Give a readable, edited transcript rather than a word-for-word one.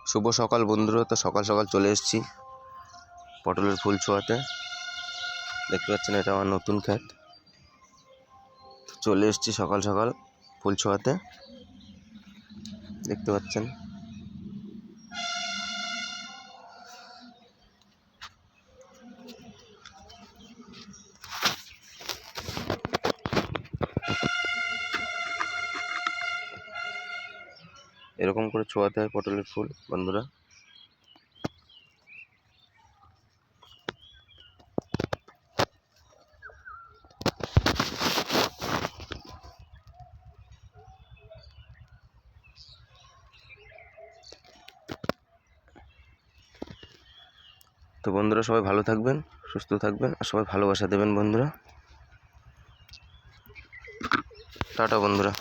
শুভ সকাল বন্ধুরা। তো সকাল সকাল চলে এসেছি পটলের ফুল ছোঁয়াতে। দেখতে পাচ্ছেন এটা আমার নতুন ক্ষেত। চলে এসেছি সকাল সকাল ফুল ছোঁয়াতে, দেখতে পাচ্ছেন। এরকম করে ছোঁয়াতে হয় পটলের ফুল বন্ধুরা। তো বন্ধুরা সবাই ভালো থাকবেন, সুস্থ থাকবেন, আর সবাই ভালোবাসা দেবেন বন্ধুরা। টাটা বন্ধুরা।